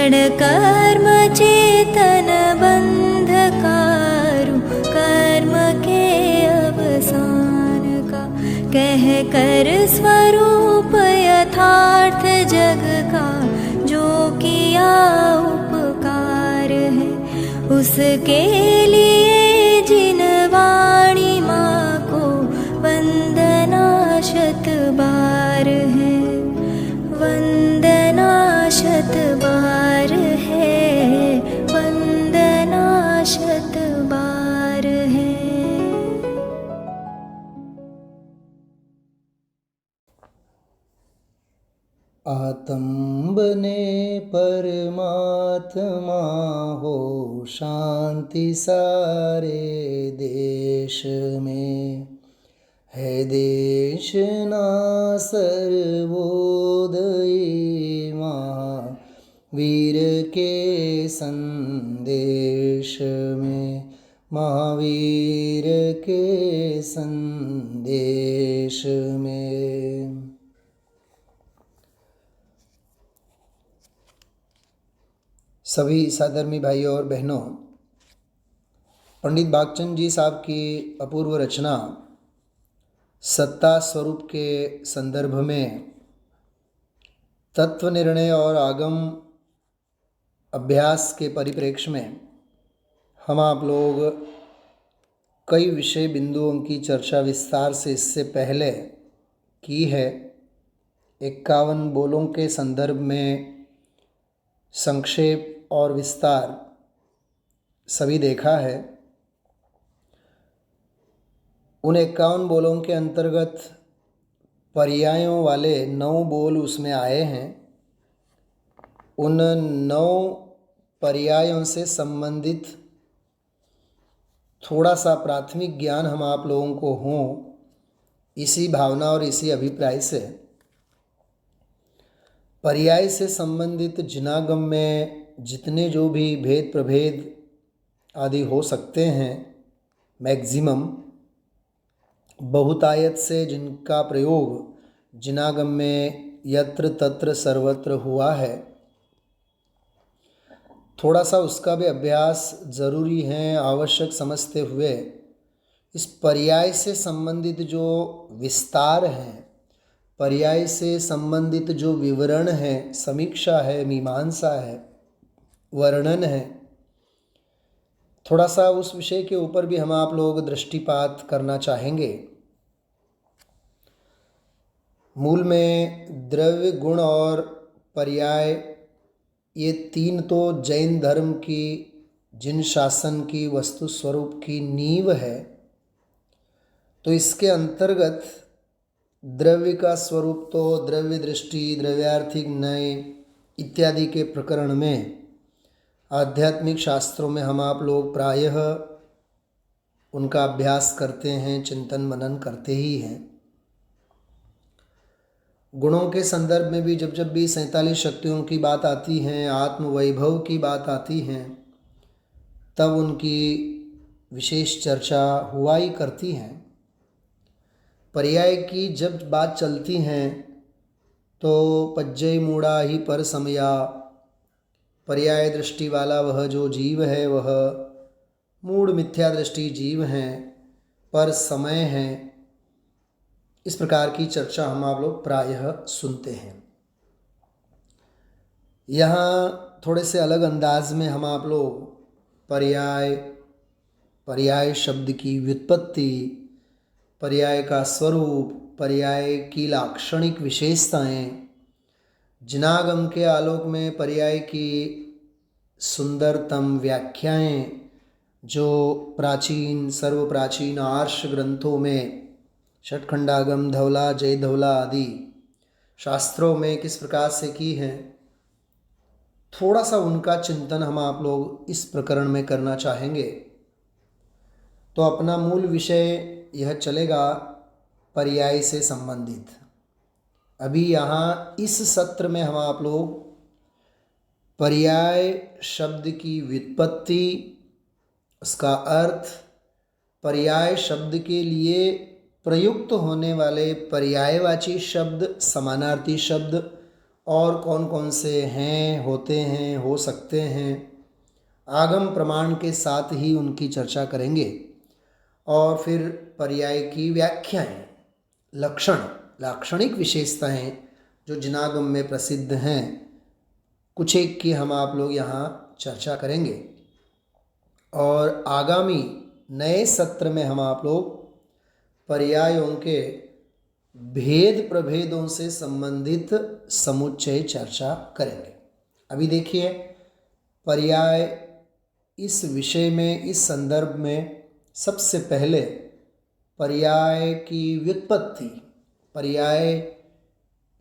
जड़ कर्म चेतन बंधकारु कर्म के अवसान का, कह कर स्वरूप यथार्थ जग का जो किया उपकार है, उसके लिए जिन वाणी माँ को वंदना शत बार है, वंदना शत बार है, वंदना शत बार है। आत्म बने परमात्मा हो, शांति सारे देश में है। देश ना सर्वोदयी महावीर के संदेश में, महावीर के संदेश में। सभी साधर्मी भाइयों और बहनों, पंडित भागचंद जी साहब की अपूर्व रचना सत्ता स्वरूप के संदर्भ में तत्व निर्णय और आगम अभ्यास के परिप्रेक्ष्य में हम आप लोग कई विषय बिंदुओं की चर्चा विस्तार से इससे पहले की है। 51 बोलों के संदर्भ में संक्षेप और विस्तार सभी देखा है। उन 51 बोलों के अंतर्गत पर्यायों वाले 9 बोल उसमें आए हैं। उन 9 पर्यायों से संबंधित थोड़ा सा प्राथमिक ज्ञान हम आप लोगों को हो, इसी भावना और इसी अभिप्राय से पर्याय से संबंधित जिनागम में जितने जो भी भेद प्रभेद आदि हो सकते हैं, मैक्सिमम बहुतायत से जिनका प्रयोग जिनागम में यत्र तत्र सर्वत्र हुआ है, थोड़ा सा उसका भी अभ्यास ज़रूरी है। आवश्यक समझते हुए इस पर्याय से संबंधित जो विस्तार है, पर्याय से संबंधित जो विवरण है, समीक्षा है, मीमांसा है, वर्णन है, थोड़ा सा उस विषय के ऊपर भी हम आप लोग दृष्टिपात करना चाहेंगे। मूल में द्रव्य, गुण और पर्याय, ये 3 तो जैन धर्म की जिन शासन की वस्तु स्वरूप की नींव है, तो इसके अंतर्गत द्रव्य का स्वरूप तो द्रव्य दृष्टि, द्रव्यार्थिक न्याय इत्यादि के प्रकरण में आध्यात्मिक शास्त्रों में हम आप लोग प्रायः उनका अभ्यास करते हैं, चिंतन मनन करते ही हैं। गुणों के संदर्भ में भी जब जब भी 47 शक्तियों की बात आती है, आत्मवैभव की बात आती है, तब उनकी विशेष चर्चा हुआ ही करती है। पर्याय की जब बात चलती है तो पज्जय मूढ़ा ही पर समया, पर्याय दृष्टि वाला वह जो जीव है वह मूढ़ मिथ्या दृष्टि जीव हैं, पर समय है, इस प्रकार की चर्चा हम आप लोग प्रायः सुनते हैं। यहाँ थोड़े से अलग अंदाज में हम आप लोग पर्याय शब्द की व्युत्पत्ति, पर्याय का स्वरूप, पर्याय की लाक्षणिक विशेषताएं, जिनागम के आलोक में पर्याय की सुंदरतम व्याख्याएं जो प्राचीन सर्वप्राचीन आर्ष ग्रंथों में षटखंडागम, धवला, जय धवला आदि शास्त्रों में किस प्रकार से की है, थोड़ा सा उनका चिंतन हम आप लोग इस प्रकरण में करना चाहेंगे। तो अपना मूल विषय यह चलेगा पर्याय से संबंधित। अभी यहाँ इस सत्र में हम आप लोग पर्याय शब्द की व्युत्पत्ति, उसका अर्थ, पर्याय शब्द के लिए प्रयुक्त होने वाले पर्यायवाची शब्द, समानार्थी शब्द और कौन कौन से हैं, होते हैं, हो सकते हैं, आगम प्रमाण के साथ ही उनकी चर्चा करेंगे। और फिर पर्याय की व्याख्याएं, लक्षण, लाक्षणिक विशेषताएं जो जिनागम में प्रसिद्ध हैं, कुछ एक की हम आप लोग यहाँ चर्चा करेंगे। और आगामी नए सत्र में हम आप लोग पर्यायों के भेद प्रभेदों से संबंधित समुच्चय चर्चा करेंगे। अभी देखिए, पर्याय इस विषय में, इस संदर्भ में सबसे पहले पर्याय की व्युत्पत्ति, पर्याय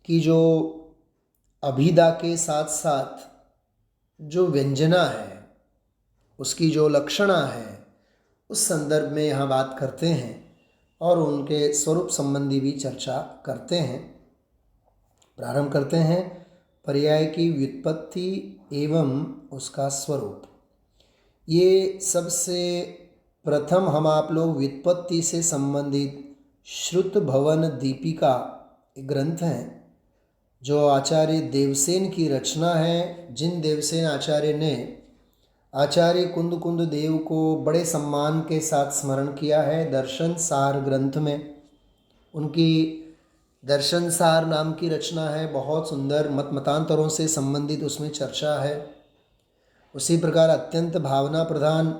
की जो अभिधा के साथ साथ जो व्यंजना है, उसकी जो लक्षणा है, उस संदर्भ में यहाँ बात करते हैं और उनके स्वरूप संबंधी भी चर्चा करते हैं। प्रारंभ करते हैं पर्याय की व्युत्पत्ति एवं उसका स्वरूप। ये सबसे प्रथम हम आप लोग व्युत्पत्ति से संबंधित श्रुत भवन दीपिका एक ग्रंथ है जो आचार्य देवसेन की रचना है। जिन देवसेन आचार्य ने आचार्य कुंद कुंद देव को बड़े सम्मान के साथ स्मरण किया है दर्शन सार ग्रंथ में। उनकी दर्शन सार नाम की रचना है, बहुत सुंदर, मत मतांतरों से संबंधित उसमें चर्चा है। उसी प्रकार अत्यंत भावना प्रधान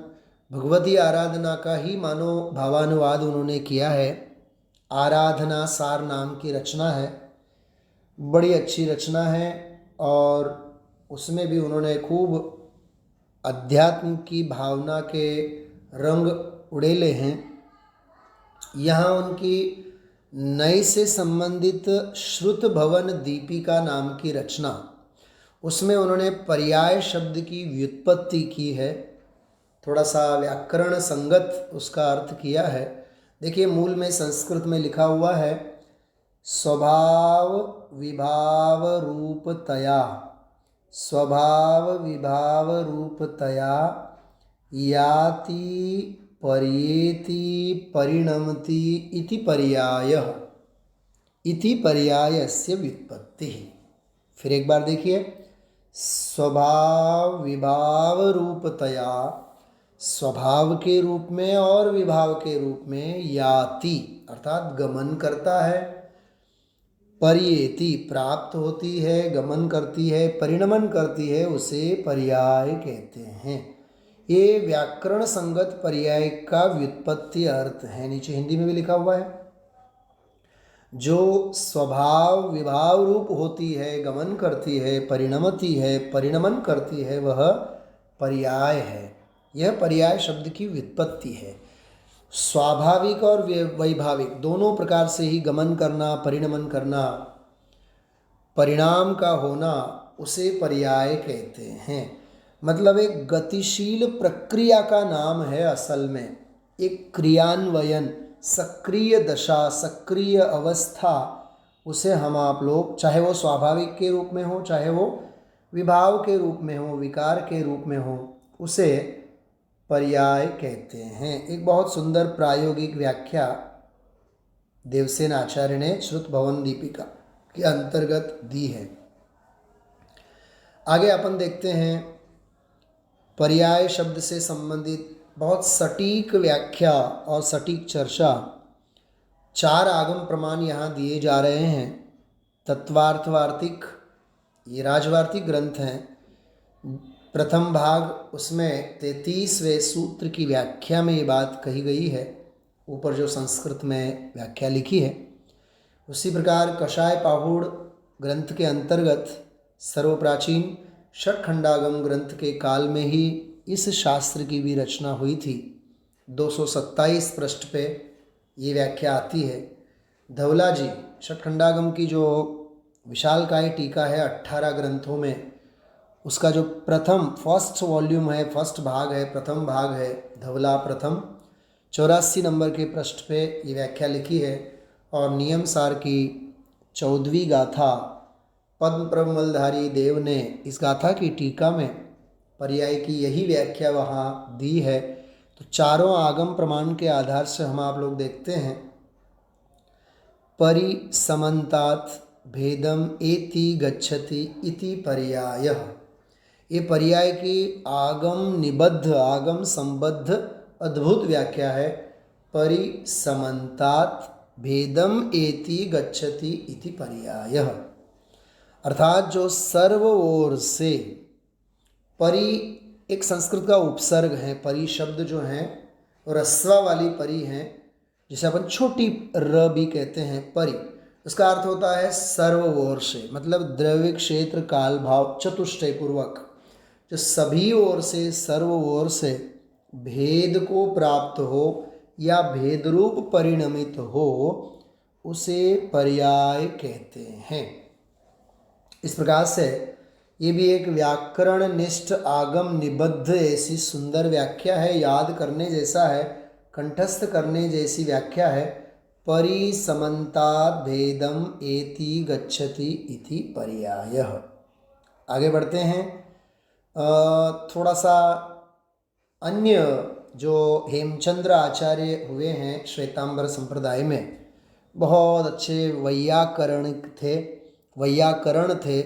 भगवती आराधना का ही मानो भावानुवाद उन्होंने किया है। आराधना सार नाम की रचना है, बड़ी अच्छी रचना है और उसमें भी उन्होंने खूब अध्यात्म की भावना के रंग उड़ेले हैं। यहाँ उनकी नई से संबंधित श्रुत भवन दीपिका नाम की रचना, उसमें उन्होंने पर्याय शब्द की व्युत्पत्ति की है, थोड़ा सा व्याकरण संगत उसका अर्थ किया है। देखिए, मूल में संस्कृत में लिखा हुआ है स्वभाव विभाव रूपतया, स्वभाव विभाव रूपतया याति पर्येति परिणमति इति पर्यायः, इति पर्यायस्य व्युत्पत्ति। फिर एक बार देखिए, स्वभाव विभाव रूपतया, स्वभाव के रूप में और विभाव के रूप में, याति अर्थात गमन करता है, पर्येति प्राप्त होती है, गमन करती है, परिणमन करती है, उसे पर्याय कहते हैं। ये व्याकरण संगत पर्याय का व्युत्पत्ति अर्थ है। नीचे हिंदी में भी लिखा हुआ है, जो स्वभाव विभाव रूप होती है, गमन करती है, परिणमती है, परिणमन करती है, वह पर्याय है। यह पर्याय शब्द की व्युत्पत्ति है। स्वाभाविक और वैभाविक दोनों प्रकार से ही गमन करना, परिणमन करना, परिणाम का होना, उसे पर्याय कहते हैं। मतलब एक गतिशील प्रक्रिया का नाम है असल में, एक क्रियान्वयन, सक्रिय दशा, सक्रिय अवस्था, उसे हम आप लोग, चाहे वो स्वाभाविक के रूप में हो, चाहे वो विभाव के रूप में हो, विकार के रूप में हो, उसे पर्याय कहते हैं। एक बहुत सुंदर प्रायोगिक व्याख्या देवसेन आचार्य ने श्रुत भवन दीपिका के अंतर्गत दी है। आगे अपन देखते हैं पर्याय शब्द से संबंधित बहुत सटीक व्याख्या और सटीक चर्चा। 4 आगम प्रमाण यहाँ दिए जा रहे हैं। तत्वार्थवार्तिक, ये राजवार्तिक ग्रंथ हैं। प्रथम भाग, उसमें 33वें सूत्र की व्याख्या में ये बात कही गई है, ऊपर जो संस्कृत में व्याख्या लिखी है। उसी प्रकार कषाय पाहुड़ ग्रंथ के अंतर्गत सर्वप्राचीन षटखंडागम ग्रंथ के काल में ही इस शास्त्र की भी रचना हुई थी। 227 पृष्ठ पे ये व्याख्या आती है। धवला जी षटखंडागम की जो विशालकाय टीका है 18 ग्रंथों में, उसका जो फर्स्ट वॉल्यूम है, फर्स्ट भाग है, प्रथम भाग है, धवला प्रथम, 84 नंबर के पृष्ठ पे ये व्याख्या लिखी है। और नियम सार की 14वीं गाथा पद्म प्रमलधारी देव ने इस गाथा की टीका में पर्याय की यही व्याख्या वहाँ दी है। तो चारों आगम प्रमाण के आधार से हम आप लोग देखते हैं परिसमन्तात भेदम एति गच्छति इति पर्यायः। ये पर्याय की आगम निबद्ध, आगम संबद्ध अद्भुत व्याख्या है। परिसमन्तात् भेदम एति गच्छति इति पर्यायः, अर्थात जो सर्व ओर से, परि एक संस्कृत का उपसर्ग है, परि शब्द जो है रस्वा वाली परि है, जिसे अपन छोटी र भी कहते हैं परि, उसका अर्थ होता है सर्व ओर से, मतलब द्रव्य क्षेत्र काल भाव चतुष्टय पूर्वक जो सभी ओर से, सर्व ओर से भेद को प्राप्त हो या भेद रूप परिणमित हो, उसे पर्याय कहते हैं। इस प्रकार से ये भी एक व्याकरण निष्ठ आगम निबद्ध ऐसी सुंदर व्याख्या है, याद करने जैसा है, कंठस्थ करने जैसी व्याख्या है। परिसमन्तात् भेदम एति गच्छति इति पर्यायः। आगे बढ़ते हैं। थोड़ा सा अन्य जो हेमचंद्र आचार्य हुए हैं श्वेतांबर संप्रदाय में, बहुत अच्छे वैयाकरण थे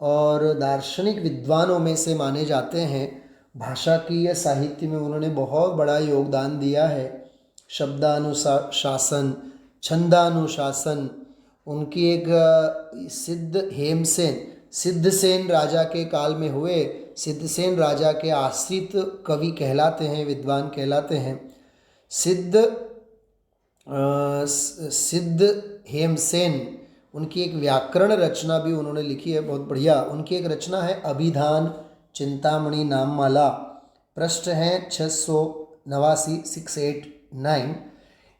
और दार्शनिक विद्वानों में से माने जाते हैं। भाषा की साहित्य में उन्होंने बहुत बड़ा योगदान दिया है। शब्दानुशासन, छंदानुशासन, उनकी एक सिद्धसेन राजा के काल में हुए, सिद्धसेन राजा के आश्रित कवि कहलाते हैं, विद्वान कहलाते हैं। सिद्ध हेमसेन, उनकी एक व्याकरण रचना भी उन्होंने लिखी है, बहुत बढ़िया। उनकी एक रचना है अभिधान चिंतामणि नाममाला, पृष्ठ हैं 689 689।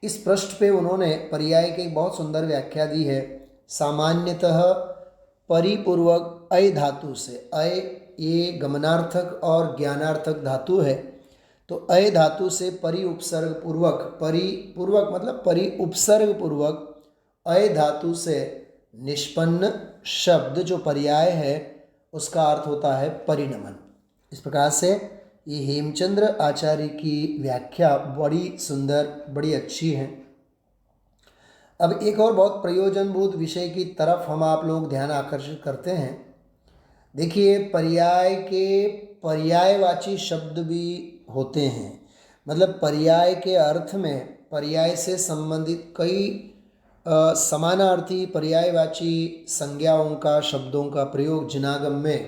इस पृष्ठ पे उन्होंने पर्याय की एक बहुत सुंदर व्याख्या दी है। सामान्यतः परिपूर्वक अय धातु से, अय ये गमनार्थक और ज्ञानार्थक धातु है, तो अय धातु से परि उपसर्ग पूर्वक मतलब परि उपसर्ग पूर्वक अय धातु से निष्पन्न शब्द जो पर्याय है उसका अर्थ होता है परिणमन। इस प्रकार से ये हेमचंद्र आचार्य की व्याख्या बड़ी सुंदर, बड़ी अच्छी है। अब एक और बहुत प्रयोजनभूत विषय की तरफ हम आप लोग ध्यान आकर्षित करते हैं। देखिए, पर्याय के पर्यायवाची शब्द भी होते हैं, मतलब पर्याय के अर्थ में पर्याय से संबंधित कई समानार्थी पर्यायवाची संज्ञाओं का, शब्दों का प्रयोग जिनागम में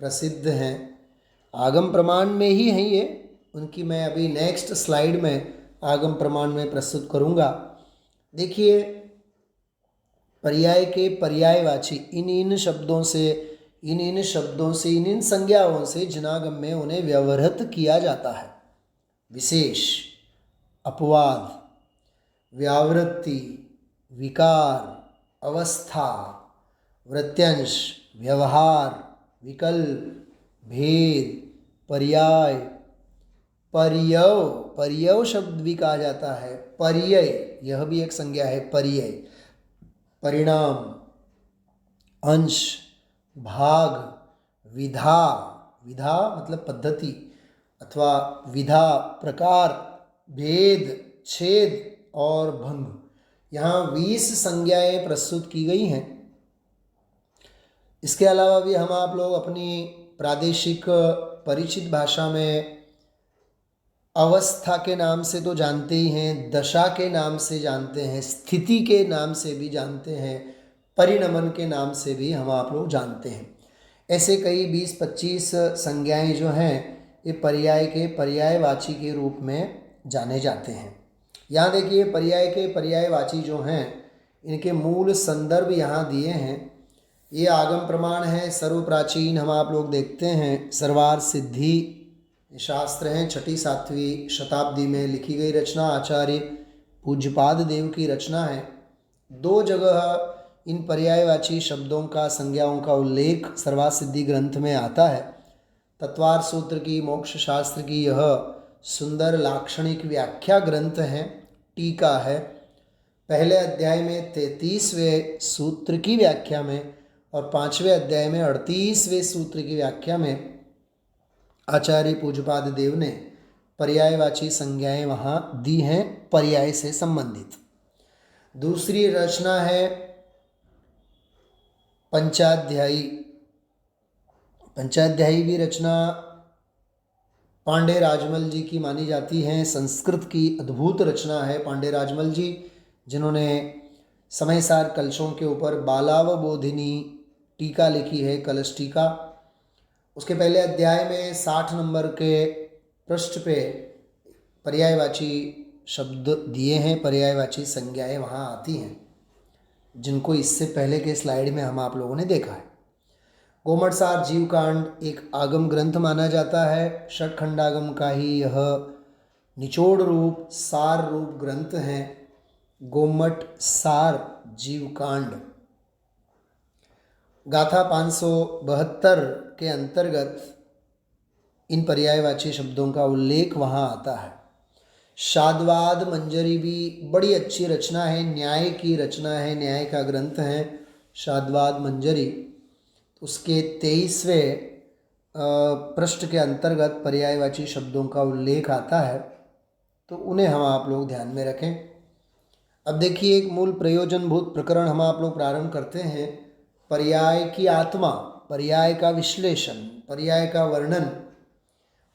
प्रसिद्ध हैं। आगम प्रमाण में ही हैं ये, उनकी मैं अभी नेक्स्ट स्लाइड में आगम प्रमाण में प्रस्तुत करूँगा। देखिए, पर्याय के पर्यायवाची इन शब्दों से, इन संज्ञाओं से जिनागम में उन्हें व्यवहृत किया जाता है। विशेष, अपवाद, व्यावृत्ति, विकार, अवस्था, वृत्यांश, व्यवहार, विकल्प, भेद, पर्याय, पर्यय शब्द भी कहा जाता है। पर्यय, यह भी एक संज्ञा है। पर्यय, परिणाम, अंश, भाग, विधा मतलब पद्धति अथवा विधा, प्रकार, भेद, छेद और भंग, यहाँ 20 संज्ञाएं प्रस्तुत की गई हैं। इसके अलावा भी हम आप लोग अपनी प्रादेशिक परिचित भाषा में अवस्था के नाम से तो जानते ही हैं, दशा के नाम से जानते हैं, स्थिति के नाम से भी जानते हैं, परिणमन के नाम से भी हम आप लोग जानते हैं। ऐसे कई 20-25 संज्ञाएं जो हैं ये पर्याय के पर्यायवाची के रूप में जाने जाते हैं। यहाँ देखिए, पर्याय के पर्यायवाची जो हैं इनके मूल संदर्भ यहाँ दिए हैं। ये आगम प्रमाण है, सर्वप्राचीन हम आप लोग देखते हैं सर्वार सिद्धि शास्त्र हैं, 6ठी-7वीं शताब्दी में लिखी गई रचना, आचार्य पूज्यपाद देव की रचना है। 2 जगह इन पर्यायवाची शब्दों का, संज्ञाओं का उल्लेख सर्वार सिद्धि ग्रंथ में आता है। तत्वार सूत्र की, मोक्ष शास्त्र की यह सुंदर लाक्षणिक व्याख्या ग्रंथ है, टीका है। पहले अध्याय में 33वें सूत्र की व्याख्या में और 5वें अध्याय में 38वें सूत्र की व्याख्या में आचार्य पूज्यपाद देव ने पर्यायवाची संज्ञाएं वहाँ दी हैं पर्याय से संबंधित। दूसरी रचना है पंचाध्यायी। पंचाध्यायी भी रचना पांडे राजमल जी की मानी जाती है। संस्कृत की अद्भुत रचना है पांडे राजमल जी, जिन्होंने समयसार कलशों के ऊपर बालावबोधिनी टीका लिखी है, कलश टीका। उसके पहले अध्याय में 60 नंबर के पृष्ठ पे पर्यायवाची शब्द दिए हैं, पर्यायवाची संज्ञाएं वहाँ आती हैं, जिनको इससे पहले के स्लाइड में हम आप लोगों ने देखा है। गोमटसार जीवकांड एक आगम ग्रंथ माना जाता है। षटखंडागम का ही यह निचोड़ रूप सार रूप ग्रंथ है, गोमट सार जीवकांड। गाथा 572 के अंतर्गत इन पर्यायवाची शब्दों का उल्लेख वहाँ आता है। शाद्वाद मंजरी भी बड़ी अच्छी रचना है, न्याय की रचना है, न्याय का ग्रंथ है शाद्वाद मंजरी। उसके 23वें पृष्ठ के अंतर्गत पर्यायवाची शब्दों का उल्लेख आता है, तो उन्हें हम आप लोग ध्यान में रखें। अब देखिए, एक मूल प्रयोजनभूत प्रकरण हम आप लोग प्रारंभ करते हैं। पर्याय की आत्मा, पर्याय का विश्लेषण, पर्याय का वर्णन,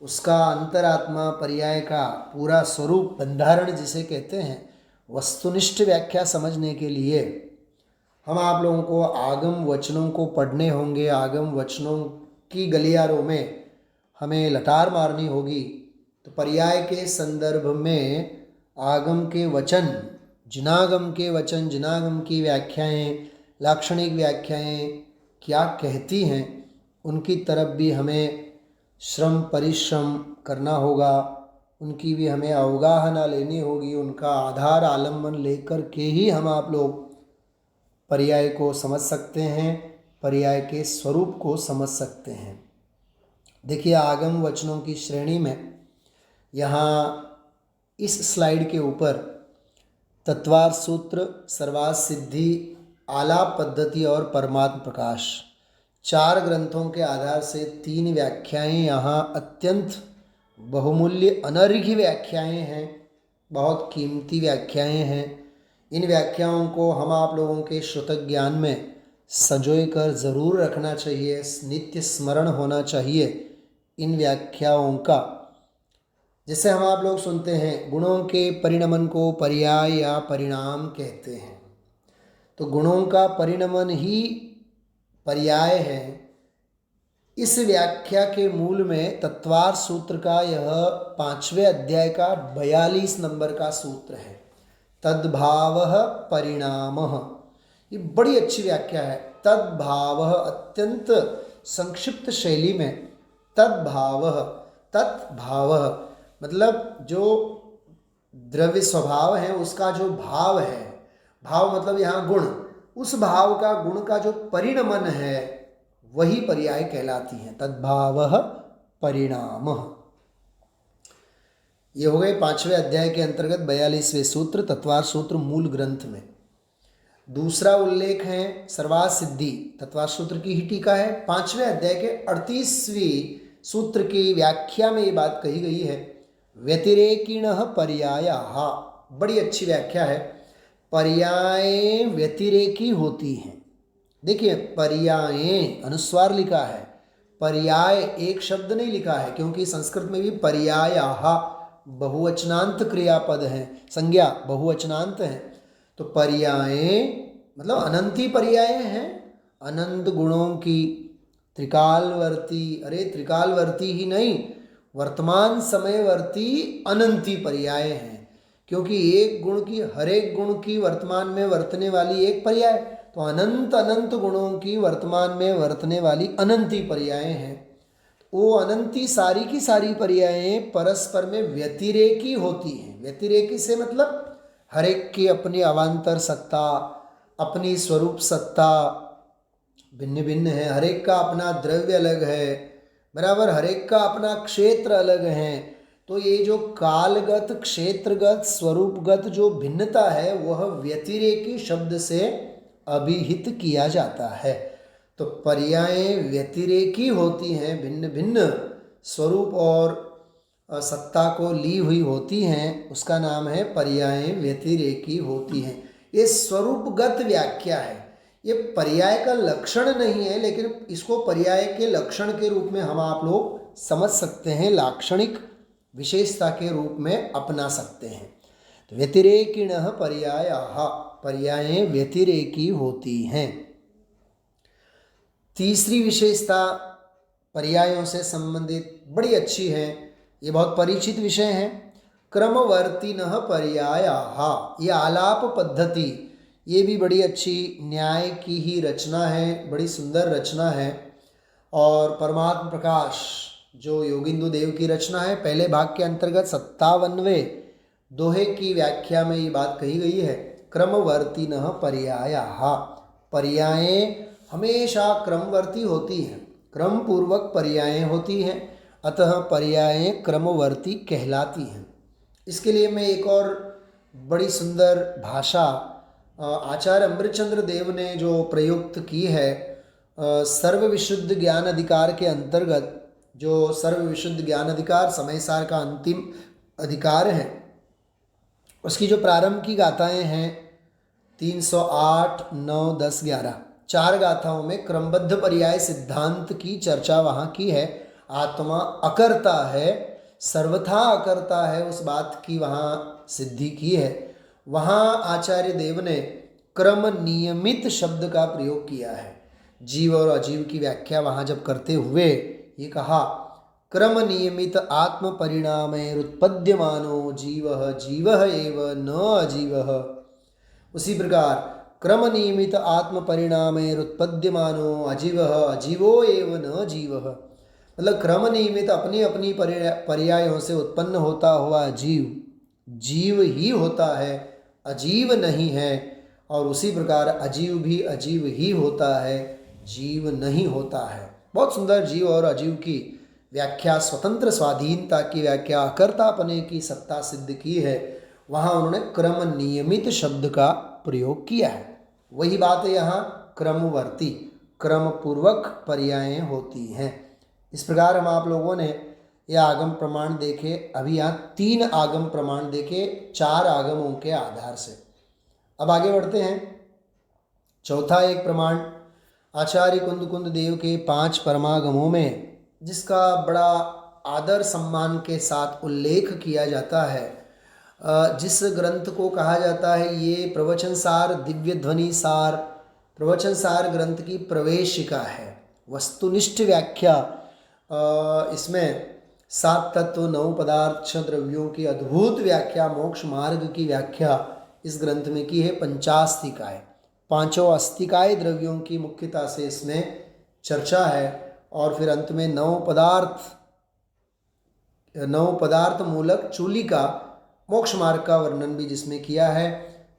उसका अंतरात्मा, पर्याय का पूरा स्वरूप, बंधारण जिसे कहते हैं, वस्तुनिष्ठ व्याख्या समझने के लिए हम आप लोगों को आगम वचनों को पढ़ने होंगे। आगम वचनों की गलियारों में हमें लटार मारनी होगी। तो पर्याय के संदर्भ में आगम के वचन, जिनागम के वचन, जिनागम की व्याख्याएं, लाक्षणिक व्याख्याएं क्या कहती हैं, उनकी तरफ भी हमें श्रम परिश्रम करना होगा, उनकी भी हमें अवगाहना लेनी होगी। उनका आधार आलम्बन लेकर के ही हम आप लोग पर्याय को समझ सकते हैं, पर्याय के स्वरूप को समझ सकते हैं। देखिए, आगम वचनों की श्रेणी में यहाँ इस स्लाइड के ऊपर तत्वार सूत्र, सर्वार्थ सिद्धि, आलाप पद्धति और परमात्म प्रकाश, 4 ग्रंथों के आधार से 3 व्याख्याएं यहाँ अत्यंत बहुमूल्य अनर्घ्य व्याख्याएं हैं, बहुत कीमती व्याख्याएं हैं। इन व्याख्याओं को हम आप लोगों के श्रुतक ज्ञान में संजोए कर ज़रूर रखना चाहिए, नित्य स्मरण होना चाहिए इन व्याख्याओं का। जैसे हम आप लोग सुनते हैं, गुणों के परिणमन को पर्याय या परिणाम कहते हैं। तो गुणों का परिणमन ही पर्याय है। इस व्याख्या के मूल में तत्वार सूत्र का यह 5वें अध्याय का 42 नंबर का सूत्र है, तद्भावः परिणामः। ये बड़ी अच्छी व्याख्या है। तद्भावः, अत्यंत संक्षिप्त शैली में, तद्भावः, तत्भावः मतलब जो द्रव्य स्वभाव है उसका जो भाव है, भाव मतलब यहाँ गुण, उस भाव का, गुण का जो परिणमन है वही पर्याय कहलाती है। तद्भावः परिणामः। ये हो गए 5वें अध्याय के अंतर्गत 42वें सूत्र, तत्वार सूत्र मूल ग्रंथ में। दूसरा उल्लेख है सर्वार्थ सिद्धि, तत्वार सूत्र की ही टीका है। 5वें अध्याय के 38वीं सूत्र की व्याख्या में ये बात कही गई है, व्यतिरेकिणः पर्यायाः। बड़ी अच्छी व्याख्या है। पर्याय व्यतिरेकी होती हैं। देखिए, पर्यायें अनुस्वार लिखा है, पर्याय एक शब्द नहीं लिखा है, क्योंकि संस्कृत में भी पर्यायाः बहुवचनांत क्रियापद हैं, संज्ञा बहुवचनांत हैं। तो पर्यायें मतलब अनंती पर्यायें हैं, अनंत गुणों की, त्रिकालवर्ती, अरे त्रिकालवर्ती ही नहीं, वर्तमान समयवर्ती अनंती पर्यायें हैं। क्योंकि एक गुण की, हर एक गुण की वर्तमान में वर्तने वाली एक पर्याय, तो अनंत अनंत गुणों की वर्तमान में वर्तने वाली अनंती पर्यायें हैं। वो अनंती सारी की सारी पर्यायें परस्पर में व्यतिरेकी होती हैं। व्यतिरेकी से मतलब हर एक की अपनी अवान्तर सत्ता, अपनी स्वरूप सत्ता भिन्न भिन्न है, हर एक का अपना द्रव्य अलग है, बराबर, हर एक का अपना क्षेत्र अलग है। तो ये जो कालगत, क्षेत्रगत, स्वरूपगत जो भिन्नता है वह व्यतिरेकी शब्द से अभिहित किया जाता है। तो पर्यायें व्यतिरेकी होती हैं, भिन्न भिन्न स्वरूप और सत्ता को ली हुई होती हैं, उसका नाम है पर्यायें व्यतिरेकी होती हैं। ये स्वरूपगत व्याख्या है। ये पर्याय का लक्षण नहीं है, लेकिन इसको पर्याय के लक्षण के रूप में हम आप लोग समझ सकते हैं, लाक्षणिक विशेषता के रूप में अपना सकते हैं। तो व्यतिरेकिणः पर्यायाः, पर्यायें व्यतिरेकी होती हैं। तीसरी विशेषता पर्यायों से संबंधित बड़ी अच्छी है, ये बहुत परिचित विषय है। क्रमवर्तिनः पर्यायाः, ये आलाप पद्धति, ये भी बड़ी अच्छी न्याय की ही रचना है, बड़ी सुंदर रचना है। और परमात्म प्रकाश जो योगिंदु देव की रचना है, पहले भाग के अंतर्गत 57वें दोहे की व्याख्या में ये बात कही गई है। क्रमवर्तिनः पर्यायाः, पर्यायें हमेशा क्रमवर्ती होती हैं, क्रम पूर्वक पर्यायें होती हैं, अतः पर्यायें क्रमवर्ती कहलाती हैं। इसके लिए मैं एक और बड़ी सुंदर भाषा आचार्य अमृतचंद्र देव ने जो प्रयुक्त की है, सर्व विशुद्ध ज्ञान अधिकार के अंतर्गत, जो सर्व विशुद्ध ज्ञान अधिकार समय सार का अंतिम अधिकार है, उसकी जो प्रारंभ की गाथाएं हैं 308, 9, 10, 11, 4 गाथाओं में क्रमबद्ध पर्याय सिद्धांत की चर्चा वहाँ की है। आत्मा अकर्ता है, सर्वथा अकर्ता है, उस बात की वहाँ सिद्धि की है। वहाँ आचार्य देव ने क्रम नियमित शब्द का प्रयोग किया है। जीव और अजीव की व्याख्या वहाँ जब करते हुए ये कहा, क्रम नियमित आत्म परिणामैरुत्पद्यमानो जीवः जीवः एव न अजीवः। उसी प्रकार क्रम नियमित आत्म परिणामैरुत्पद्यमानो अजीवः अजीवो एव न जीवः, मतलब क्रम नियमित अपनी अपनी पर्यायों से उत्पन्न होता हुआ जीव जीव ही होता है, अजीव नहीं है। और उसी प्रकार अजीव भी अजीव ही होता है, जीव नहीं होता है। बहुत सुंदर जीव और अजीव की व्याख्या, स्वतंत्र स्वाधीनता की व्याख्या, अकर्तापने की सत्ता सिद्ध की है। वहाँ उन्होंने क्रम नियमित शब्द का प्रयोग किया है। वही बात है यहाँ क्रमवर्ती, क्रम पूर्वक पर्यायें होती हैं। इस प्रकार हम आप लोगों ने यह आगम प्रमाण देखे। अभी यहाँ 3 आगम प्रमाण देखे 4 आगमों के आधार से। अब आगे बढ़ते हैं। चौथा एक प्रमाण आचार्य कुंद देव के 5 परमागमों में, जिसका बड़ा आदर सम्मान के साथ उल्लेख किया जाता है, जिस ग्रंथ को कहा जाता है ये प्रवचन सार, दिव्य ध्वनि सार, प्रवचन सार ग्रंथ की प्रवेशिका है, वस्तुनिष्ठ व्याख्या। इसमें 7 तत्व 9 पदार्थ 6 द्रव्यों की अद्भुत व्याख्या, मोक्ष मार्ग की व्याख्या इस ग्रंथ में की है। 5 पांचों अस्तिकाय द्रव्यों की मुख्यता से इसमें चर्चा है। और फिर अंत में 9 पदार्थ मूलक चूली का मोक्ष मार्ग का वर्णन भी जिसमें किया है।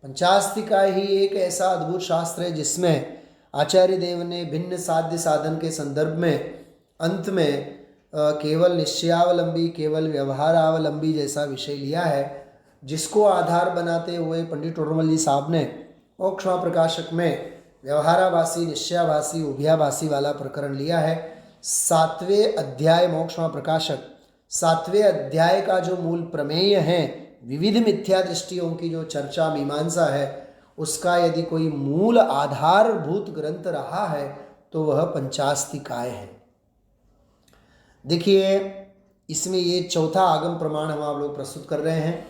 पंचास्तिकाय ही एक ऐसा अद्भुत शास्त्र है जिसमें आचार्य देव ने भिन्न साध्य साधन के संदर्भ में अंत में केवल निश्चयावलंबी, केवल व्यवहारावलंबी जैसा विषय लिया है, जिसको आधार बनाते हुए पंडित टोडरमल जी साहब ने मोक्षमा प्रकाशक में व्यवहाराभासी, निश्चयाभासी, उभयाभासी वाला प्रकरण लिया है। 7वें अध्याय मोक्षमा प्रकाशक, 7वें अध्याय का जो मूल प्रमेय है, विविध मिथ्या दृष्टियों की जो चर्चा मीमांसा है, उसका यदि कोई मूल आधारभूत ग्रंथ रहा है तो वह पंचास्तिकाय है। देखिए इसमें ये चौथा आगम प्रमाण हम आप लोग प्रस्तुत कर रहे हैं।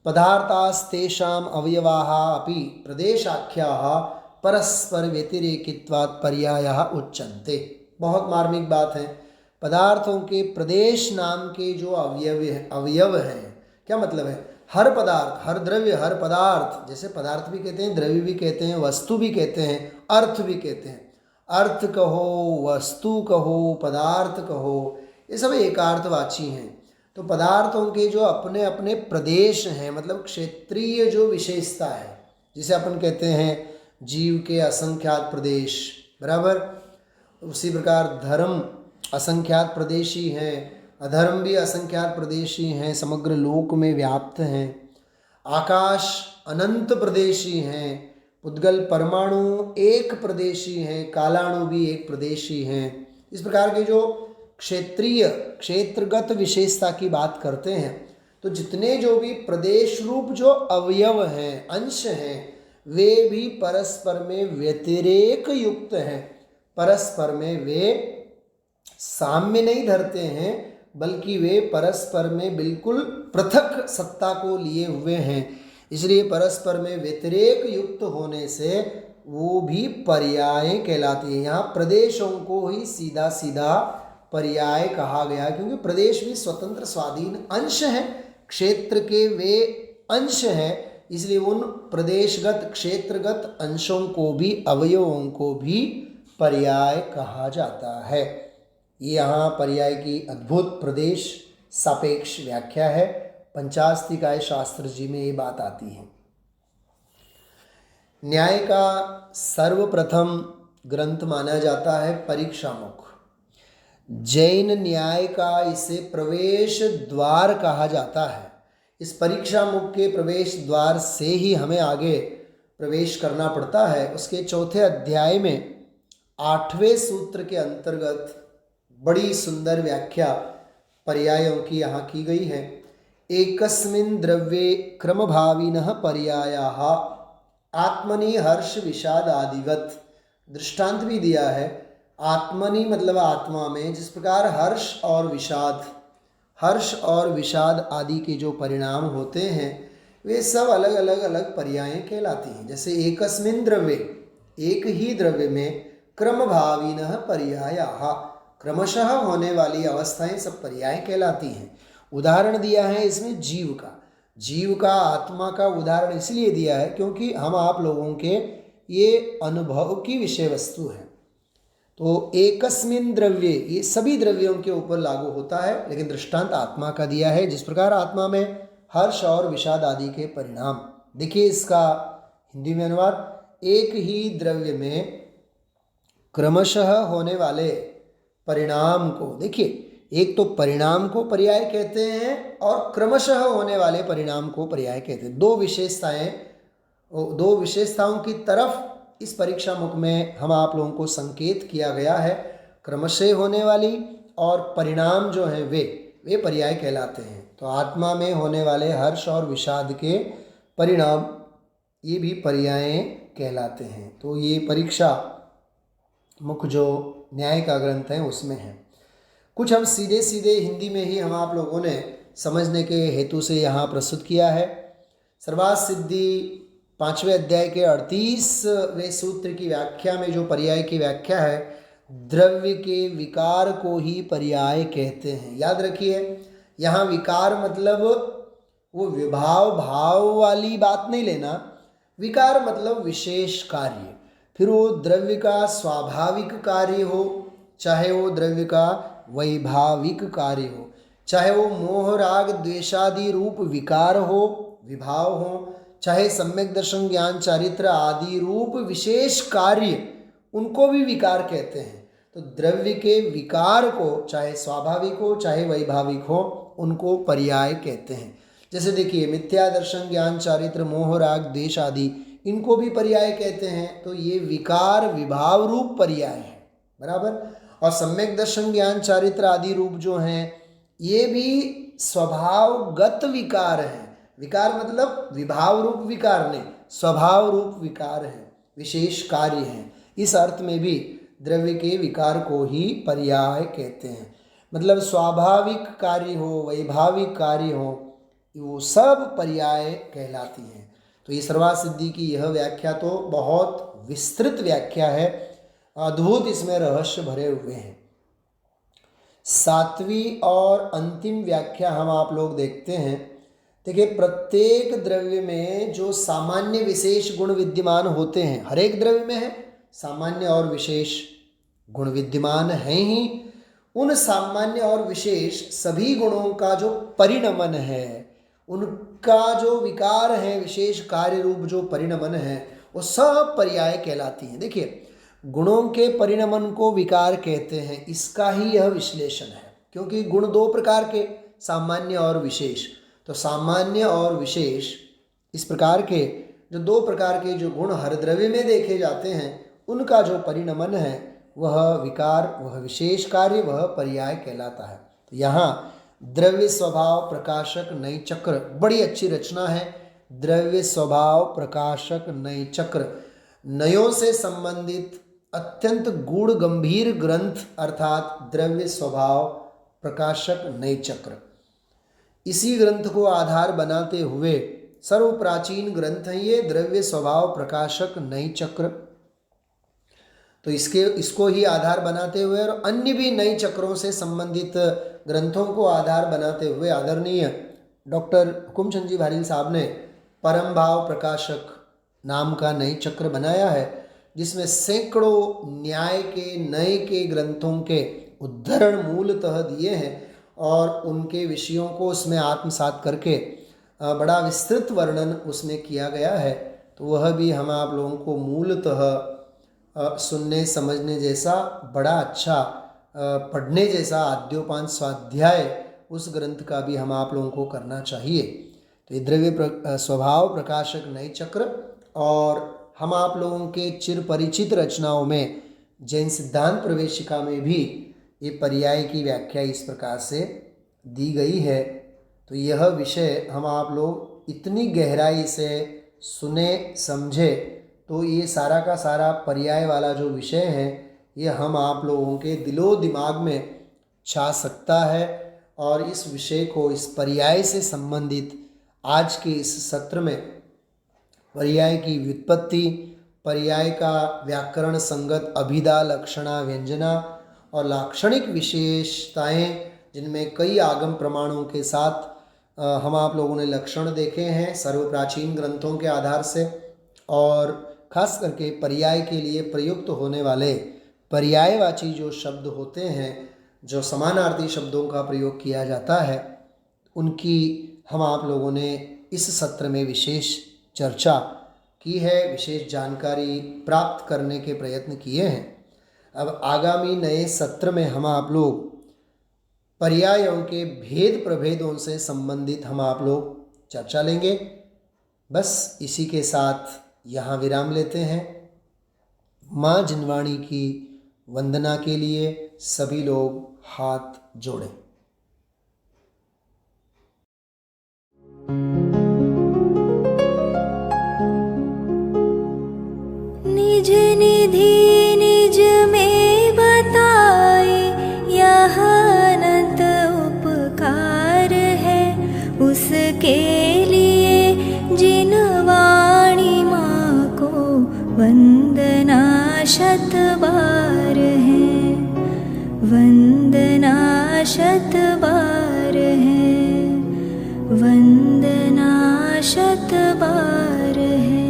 पदार्थास्तेषाम् अवयवाः अपि प्रदेशाख्याः परस्पर व्यतिरेकित्वात् पर्यायः उच्यन्ते। बहुत मार्मिक बात है। पदार्थों के प्रदेश नाम के जो अवयव हैं, क्या मतलब है? हर पदार्थ, हर द्रव्य, हर पदार्थ, जैसे पदार्थ भी कहते हैं, द्रव्य भी कहते हैं, वस्तु भी कहते हैं, अर्थ भी कहते हैं। अर्थ कहो, वस्तु कहो, पदार्थ कहो, ये सब एकार्थवाची हैं। तो पदार्थों के जो अपने अपने प्रदेश हैं, मतलब क्षेत्रीय जो विशेषता है, जिसे अपन कहते हैं जीव के असंख्यात प्रदेश, बराबर। उसी प्रकार धर्म असंख्यात प्रदेशी हैं, अधर्म भी असंख्यात प्रदेशी हैं, समग्र लोक में व्याप्त हैं। आकाश अनंत प्रदेशी हैं, पुद्गल परमाणु एक प्रदेशी हैं, कालाणु भी एक प्रदेशी हैं। इस प्रकार के जो क्षेत्रीय क्षेत्रगत विशेषता की बात करते हैं, तो जितने जो भी प्रदेश रूप जो अवयव हैं, अंश हैं, वे भी परस्पर में व्यतिरेक युक्त हैं। परस्पर में वे साम्य नहीं धरते हैं, बल्कि वे परस्पर में बिल्कुल पृथक सत्ता को लिए हुए हैं। इसलिए परस्पर में व्यतिरेक युक्त होने से वो भी पर्याय कहलाती है। यहाँ प्रदेशों को ही सीधा सीधा पर्याय कहा गया, क्योंकि प्रदेश भी स्वतंत्र स्वाधीन अंश हैं, क्षेत्र के वे अंश हैं। इसलिए उन प्रदेशगत क्षेत्रगत अंशों को भी, अवयवों को भी पर्याय कहा जाता है। यहाँ पर्याय की अद्भुत प्रदेश सापेक्ष व्याख्या है। पंचास्तिकाय शास्त्र जी में ये बात आती है। न्याय का सर्वप्रथम ग्रंथ माना जाता है परीक्षामुख। जैन न्याय का इसे प्रवेश द्वार कहा जाता है। इस परीक्षामुख के प्रवेश द्वार से ही हमें आगे प्रवेश करना पड़ता है। उसके चौथे अध्याय में 8वें सूत्र के अंतर्गत बड़ी सुंदर व्याख्या पर्यायों की यहाँ की गई है। एकस्मिन् द्रव्ये क्रमभाविनः पर्यायाः आत्मनि हर्ष विषाद आदिवत। दृष्टांत भी दिया है। आत्मनि मतलब आत्मा में जिस प्रकार हर्ष और विषाद आदि के जो परिणाम होते हैं वे सब अलग अलग पर्यायें कहलाती हैं। जैसे एकस्मिन् द्रव्ये, एक ही द्रव्य में, क्रमभाविनः पर्यायाः, क्रमशः होने वाली अवस्थाएं सब पर्याय कहलाती हैं। उदाहरण दिया है इसमें जीव का आत्मा का उदाहरण इसलिए दिया है क्योंकि हम आप लोगों के ये अनुभव की विषय वस्तु है। तो एकस्मिन् द्रव्ये ये सभी द्रव्यों के ऊपर लागू होता है, लेकिन दृष्टांत आत्मा का दिया है। जिस प्रकार आत्मा में हर्ष और विषाद आदि के परिणाम, देखिए इसका हिंदी में अनुवाद, एक ही द्रव्य में क्रमशः होने वाले परिणाम को, देखिए एक तो परिणाम को पर्याय कहते हैं और क्रमशः होने वाले परिणाम को पर्याय कहते हैं। दो विशेषताओं की तरफ इस परीक्षामुख में हम आप लोगों को संकेत किया गया है। क्रमशः होने वाली और परिणाम जो हैं वे पर्याय कहलाते हैं। तो आत्मा में होने वाले हर्ष और विषाद के परिणाम ये भी पर्याय कहलाते हैं। तो ये परीक्षा मुख जो न्याय का ग्रंथ है उसमें है। कुछ हम सीधे सीधे हिंदी में ही हम आप लोगों ने समझने के हेतु से यहाँ प्रस्तुत किया है। सर्वार्थ सिद्धि 5वें अध्याय के 38वें सूत्र की व्याख्या में जो पर्याय की व्याख्या है, द्रव्य के विकार को ही पर्याय कहते हैं। याद रखिए, यहाँ विकार मतलब वो विभाव भाव वाली बात नहीं लेना। विकार मतलब विशेष कार्य, फिर वो द्रव्य का स्वाभाविक कार्य हो, चाहे वो द्रव्य का वैभाविक कार्य हो, चाहे वो मोह राग द्वेषादि रूप विकार हो, विभाव हो, चाहे सम्यक दर्शन ज्ञान चारित्र आदि रूप विशेष कार्य, उनको भी विकार कहते हैं। तो द्रव्य के विकार को चाहे स्वाभाविक हो चाहे वैभाविक हो, उनको पर्याय कहते हैं। जैसे देखिए, मिथ्या दर्शन ज्ञान चारित्र मोह राग द्वेष आदि, इनको भी पर्याय कहते हैं। तो ये विकार विभाव रूप पर्याय है, बराबर। और सम्यक दर्शन ज्ञान चारित्र आदि रूप जो हैं ये भी स्वभावगत विकार हैं। विकार मतलब विभाव रूप विकार नहीं, स्वभाव रूप विकार हैं, विशेष कार्य हैं। इस अर्थ में भी द्रव्य के विकार को ही पर्याय कहते हैं। मतलब स्वाभाविक कार्य हो, वैभाविक कार्य हो, वो सब पर्याय कहलाती हैं। तो ये सर्वार्थ सिद्धि की यह व्याख्या तो बहुत विस्तृत व्याख्या है, अद्भुत इसमें रहस्य भरे हुए हैं। 7वीं और अंतिम व्याख्या हम आप लोग देखते हैं। देखिए, प्रत्येक द्रव्य में जो सामान्य विशेष गुण विद्यमान होते हैं, हर एक द्रव्य में है सामान्य और विशेष गुण विद्यमान हैं ही। उन सामान्य और विशेष सभी गुणों का जो परिणमन है, उनका जो विकार है, विशेष कार्य रूप जो परिणमन है, वो सब पर्याय कहलाती हैं। देखिए, गुणों के परिणमन को विकार कहते हैं, इसका ही यह विश्लेषण है। क्योंकि गुण दो प्रकार के, सामान्य और विशेष। तो सामान्य और विशेष इस प्रकार के जो दो प्रकार के जो गुण हर द्रव्य में देखे जाते हैं, उनका जो परिणमन है वह विकार, वह विशेष कार्य, वह पर्याय कहलाता है। तो यहाँ द्रव्य स्वभाव प्रकाशक नई चक्र बड़ी अच्छी रचना है। द्रव्य स्वभाव प्रकाशक नय चक्र, नयों से संबंधित अत्यंत गूढ़ गंभीर ग्रंथ अर्थात द्रव्य स्वभाव प्रकाशक नय चक्र। इसी ग्रंथ को आधार बनाते हुए सर्व प्राचीन ग्रंथ है ये द्रव्य स्वभाव प्रकाशक नय चक्र। तो इसको ही आधार बनाते हुए और अन्य भी नई चक्रों से संबंधित ग्रंथों को आधार बनाते हुए आदरणीय डॉक्टर हुकुमचंद जी भारील साहब ने परम भाव प्रकाशक नाम का नई चक्र बनाया है, जिसमें सैकड़ों न्याय के नए के ग्रंथों के उद्धरण मूलतः दिए हैं और उनके विषयों को उसमें आत्मसात करके बड़ा विस्तृत वर्णन उसमें किया गया है। तो वह भी हम आप लोगों को मूलतः सुनने समझने जैसा बड़ा अच्छा पढ़ने जैसा आद्योपान स्वाध्याय उस ग्रंथ का भी हम आप लोगों को करना चाहिए। तो ये द्रव्य स्वभाव प्रकाशक नय चक्र और हम आप लोगों के चिर परिचित रचनाओं में जैन सिद्धांत प्रवेशिका में भी ये पर्याय की व्याख्या इस प्रकार से दी गई है। तो यह विषय हम आप लोग इतनी गहराई से सुने समझे तो ये सारा का सारा पर्याय वाला जो विषय है ये हम आप लोगों के दिलो दिमाग में छा सकता है। और इस विषय को, इस पर्याय से संबंधित आज के इस सत्र में पर्याय की व्युत्पत्ति, पर्याय का व्याकरण संगत अभिधा लक्षणा व्यंजना और लाक्षणिक विशेषताएं, जिनमें कई आगम प्रमाणों के साथ हम आप लोगों ने लक्षण देखे हैं सर्व प्राचीन ग्रंथों के आधार से, और खास करके पर्याय के लिए प्रयुक्त होने वाले पर्यायवाची जो शब्द होते हैं, जो समानार्थी शब्दों का प्रयोग किया जाता है, उनकी हम आप लोगों ने इस सत्र में विशेष चर्चा की है, विशेष जानकारी प्राप्त करने के प्रयत्न किए हैं। अब आगामी नए सत्र में हम आप लोग पर्यायों के भेद प्रभेदों से संबंधित हम आप लोग चर्चा लेंगे। बस इसी के साथ यहाँ विराम लेते हैं। माँ जिनवाणी की वंदना के लिए सभी लोग हाथ जोड़ें। निज निधि निज में बताए यह अनंत उपकार है, उसके लिए जिन वाणी माँ को वंदना शत बार है, वंदना शत बार है, वंदना शत बार है।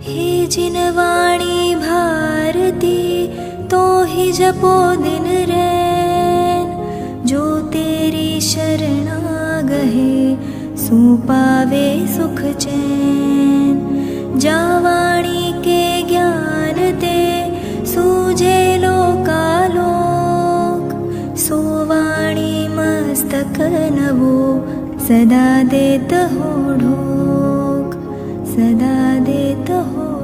हे जिन वाणी भारती तो ही जपो दिन रैन, जो तेरी शरणा गहे सो पावे सुख चैन। जा वाणी के ज्ञान ते सूझे लोकालोक, सो वाणी मस्तक नवो सदा देत हो ढोक, सदा देत हो